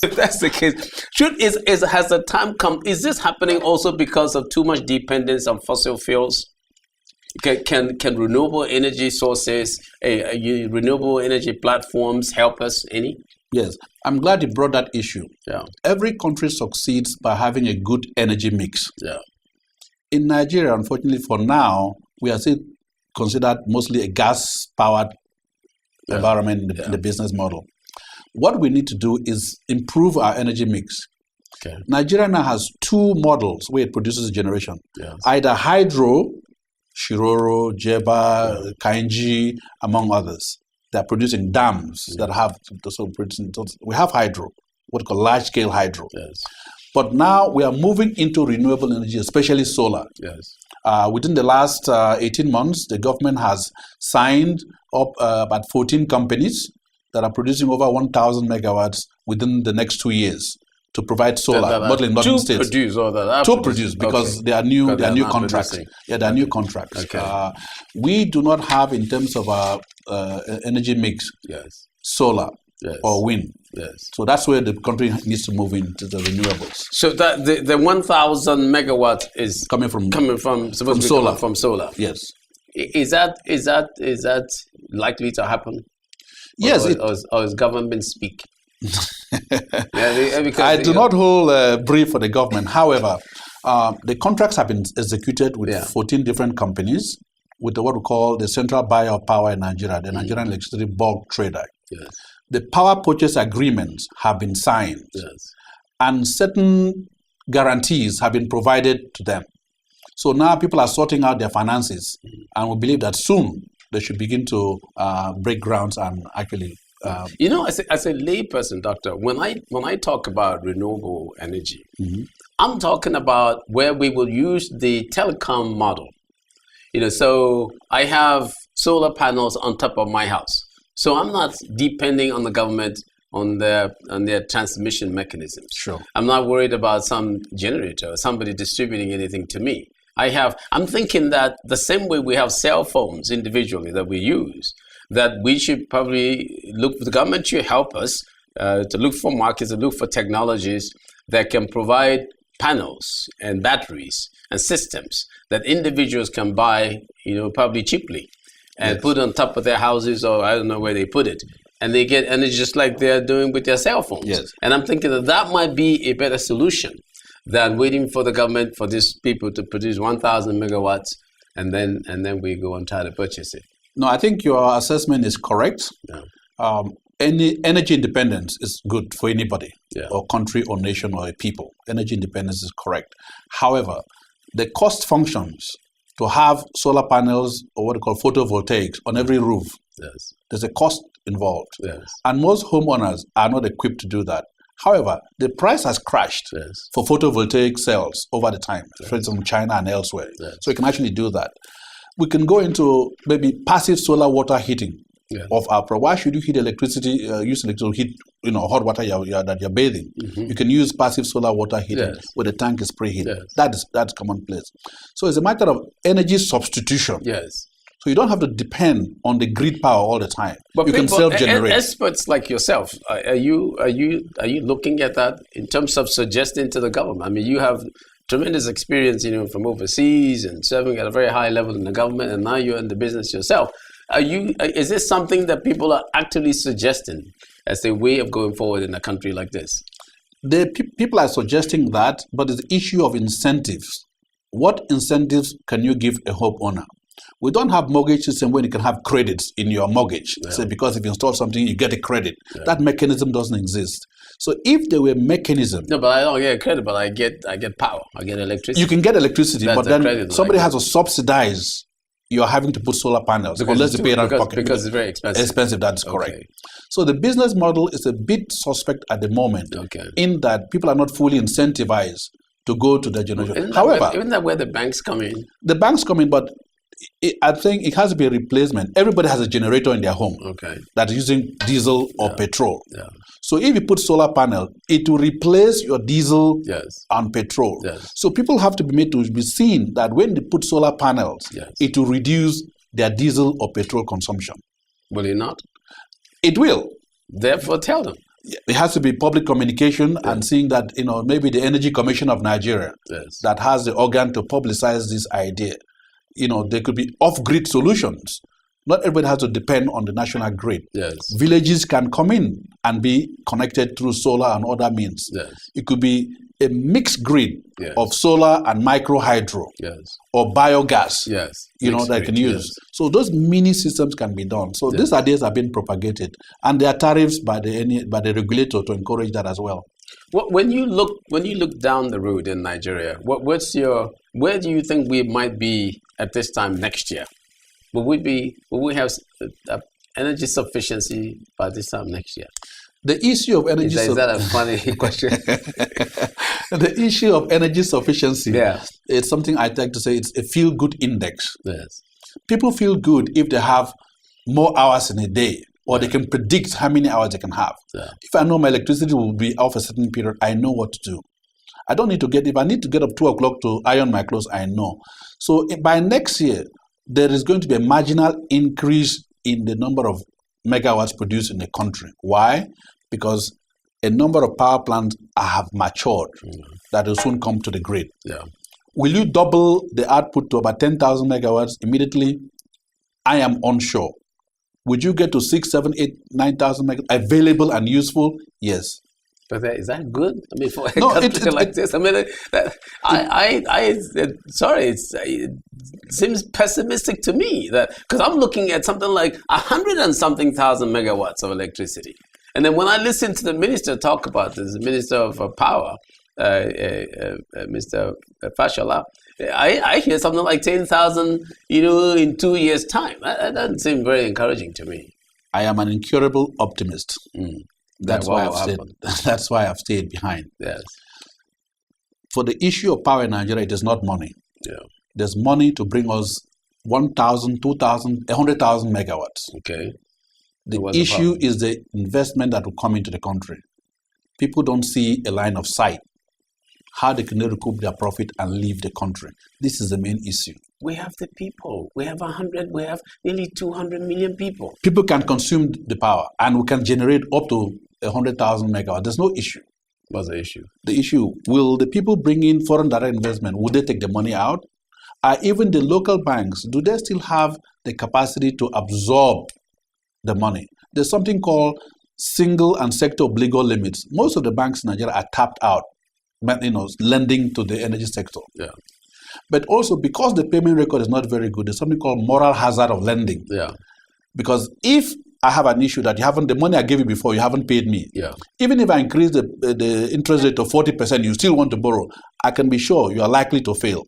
If that's the case, has the time come? Is this happening also because of too much dependence on fossil fuels? Can renewable energy sources, renewable energy platforms help us any? Yes, I'm glad you brought that issue. Yeah. Every country succeeds by having a good energy mix. Yeah. In Nigeria, unfortunately, for now, we are still considered mostly a gas-powered environment in the business model. What we need to do is improve our energy mix. Okay. Nigeria now has two models where it produces generation. Yes. Either hydro, Shiroro, Jeba, Kainji, among others. They're producing dams that have, so we have hydro, what we call large-scale hydro. Yes. But now we are moving into renewable energy, especially solar. Yes. Within the last 18 months, the government has signed up about 14 companies that are producing over 1,000 megawatts within the next 2 years to provide solar, mostly in northern states. To produce, because they are new. They are new contracts. Yeah, they are new contracts. Okay. We do not have, in terms of our energy mix, solar or wind. Yes. So that's where the country needs to move into the renewables. So that the 1,000 megawatts is coming from solar. From solar. Yes. Is that likely to happen? Yes. Or is government speak? I do not hold a brief for the government. However, the contracts have been executed with 14 different companies with what we call the central buyer of power in Nigeria, the Nigerian Electricity Bulk Trader. Yes. The power purchase agreements have been signed, and certain guarantees have been provided to them. So now people are sorting out their finances, and we believe that soon they should begin to break grounds and actually. As a layperson, doctor, when I talk about renewable energy, I'm talking about where we will use the telecom model. So I have solar panels on top of my house. So I'm not depending on the government on their transmission mechanisms. Sure. I'm not worried about some generator or somebody distributing anything to me. I'm thinking that the same way we have cell phones individually that we use, that we should probably the government should help us to look for markets, to look for technologies that can provide panels and batteries and systems that individuals can buy, probably cheaply and put on top of their houses, or I don't know where they put it. And they get energy just like they're doing with their cell phones. Yes. And I'm thinking that might be a better solution than waiting for the government, for these people to produce 1,000 megawatts and then we go and try to purchase it. No, I think your assessment is correct. Yeah. Any energy independence is good for anybody, or country or nation or a people. Energy independence is correct. However, the cost functions to have solar panels or what we call photovoltaics on every roof, there's a cost involved. Yes. And most homeowners are not equipped to do that. However, the price has crashed for photovoltaic cells over the time, for instance, from China and elsewhere. Yes. So you can actually do that. We can go into maybe passive solar water heating of our product. Why should you heat electricity, use electricity to heat, hot water that you're bathing? You can use passive solar water heating where the tank is preheated. That's commonplace. So it's a matter of energy substitution. Yes. So you don't have to depend on the grid power all the time. But you can self-generate. Experts like yourself, are you looking at that in terms of suggesting to the government? I mean, you have tremendous experience, from overseas and serving at a very high level in the government, and now you're in the business yourself. Is this something that people are actively suggesting as a way of going forward in a country like this? People are suggesting that, but it's the issue of incentives. What incentives can you give a homeowner? We don't have mortgage system where you can have credits in your mortgage. So because if you install something, you get a credit. That mechanism doesn't exist. So if there were a mechanism... No, but I don't get credit, but I get power. I get electricity. You can get electricity, but then somebody has to subsidize you're having to put solar panels unless you pay it out of pocket. Because it's very expensive. Expensive, that's correct. So the business model is a bit suspect at the moment in that people are not fully incentivized to go to the generation. However... Isn't that where the banks come in? The banks come in, but I think it has to be a replacement. Everybody has a generator in their home that is using diesel or petrol. Yeah. So if you put solar panel, it will replace your diesel and petrol. Yes. So people have to be made to be seen that when they put solar panels, it will reduce their diesel or petrol consumption. Will it not? It will. Therefore, tell them. It has to be public communication and seeing that, maybe the Energy Commission of Nigeria that has the organ to publicize this idea. There could be off-grid solutions. Not everybody has to depend on the national grid. Yes. Villages can come in and be connected through solar and other means. Yes. It could be a mixed grid of solar and micro hydro or biogas. Yes. That can use. So those mini systems can be done. So these ideas are being propagated, and there are tariffs by the regulator to encourage that as well. When you look down the road in Nigeria, where do you think we might be at this time next year? Will we have energy sufficiency by this time next year? The issue of energy is that a funny question? The issue of energy sufficiency is something I like to say it's a feel-good index. Yes. People feel good if they have more hours in a day, or they can predict how many hours they can have. Yeah. If I know my electricity will be off a certain period, I know what to do. I don't need to if I need to get up 2 o'clock to iron my clothes, I know. So by next year, there is going to be a marginal increase in the number of megawatts produced in the country. Why? Because a number of power plants have matured that will soon come to the grid. Yeah. Will you double the output to about 10,000 megawatts immediately? I am unsure. Would you get to 6, 7, 8, 9,000 megawatts available and useful? Yes. But is that good? I mean, for a country like this, I mean, sorry, it seems pessimistic to me because I'm looking at something like 100 and something thousand megawatts of electricity, and then when I listen to the minister talk about this, the Minister of Power, Mr. Fashola, I hear something like 10,000, in 2 years' time. That doesn't seem very encouraging to me. I am an incurable optimist. That's why I've stayed behind. Yes. For the issue of power in Nigeria, it is not money. Yeah. There's money to bring us 1,000, 2,000, 100,000 megawatts. Okay. The issue is the investment that will come into the country. People don't see a line of sight, how they can recoup their profit and leave the country. This is the main issue. We have the people. We have nearly 200 million people. People can consume the power, and we can generate up to 100,000 megawatts. There's no issue. What's the issue? The issue, will the people bring in foreign direct investment? Will they take the money out? Are even the local banks, do they still have the capacity to absorb the money? There's something called single and sector obligor limits. Most of the banks in Nigeria are tapped out, lending to the energy sector. Yeah. But also, because the payment record is not very good, there's something called moral hazard of lending. Yeah. Because if I have an issue that the money I gave you before, you haven't paid me. Yeah. Even if I increase the interest rate to 40%, you still want to borrow, I can be sure you are likely to fail.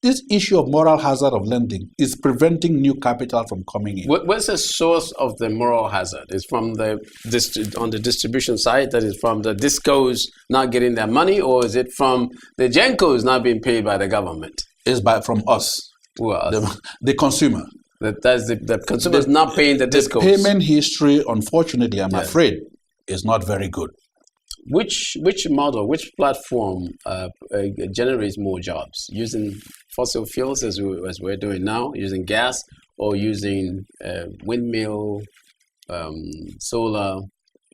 This issue of moral hazard of lending is preventing new capital from coming in. What's the source of the moral hazard? Is from on the distribution side, that is from the discos not getting their money, or is it from the Gencos not being paid by the government? It's from us. Who else? The consumer. That's the consumers not paying the discos. The payment history, unfortunately, I'm afraid, is not very good. Which model, which platform generates more jobs? Using fossil fuels as we're doing now, using gas, or using windmill, solar,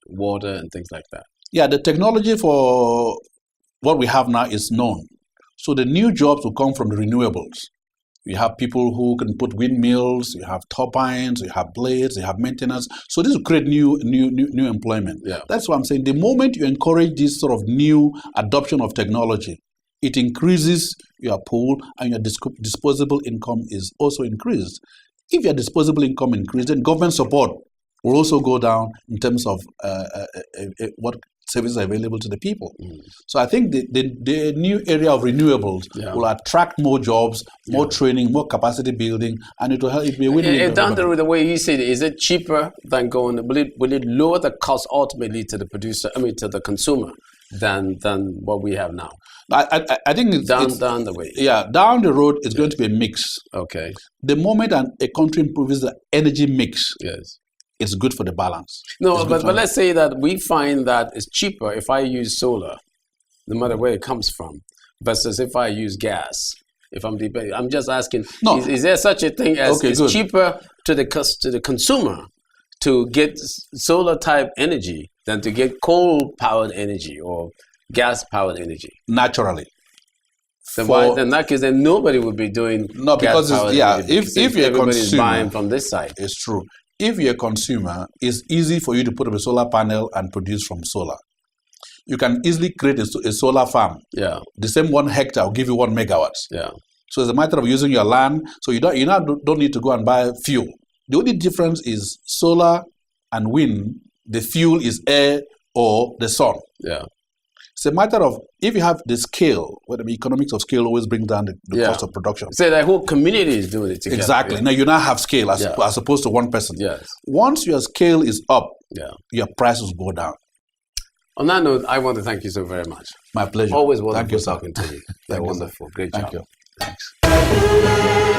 water, and things like that? Yeah, the technology for what we have now is known. So the new jobs will come from the renewables. You have people who can put windmills, you have turbines, you have blades, you have maintenance. So this will create new employment. Yeah. That's what I'm saying. The moment you encourage this sort of new adoption of technology, it increases your pool and your disposable income is also increased. If your disposable income increases, then government support will also go down in terms of what services are available to the people. So I think the new area of renewables will attract more jobs, more training, more capacity building, and it will help. It will win. Down the way you said, is it cheaper than going? Will it lower the cost ultimately to the producer? To the consumer than what we have now? I think it's down the way. Yeah, down the road it's going to be a mix. Okay. The moment a country improves the energy mix, it's good for the balance. No, but let's say that we find that it's cheaper if I use solar, no matter where it comes from, versus if I use gas. I'm just asking, is there such a thing as cheaper to the consumer to get solar type energy than to get coal-powered energy or gas-powered energy. Naturally. Then why, in that case, then nobody would be doing because if you're a consumer, buying from this side. It's true. If you're a consumer, it's easy for you to put up a solar panel and produce from solar. You can easily create a solar farm. Yeah. The same 1 hectare will give you 1 megawatt. Yeah. So it's a matter of using your land. So you don't need to go and buy fuel. The only difference is solar and wind. The fuel is air or the sun. Yeah. It's a matter of, if you have the scale, where the economics of scale always brings down the cost of production. So the whole community is doing it together. Exactly. Now you now have scale as opposed to one person. Yes. Once your scale is up, your prices go down. On that note, I want to thank you so very much. My pleasure. Always wonderful talking to you. They're wonderful. Great job. Thank you. Thanks.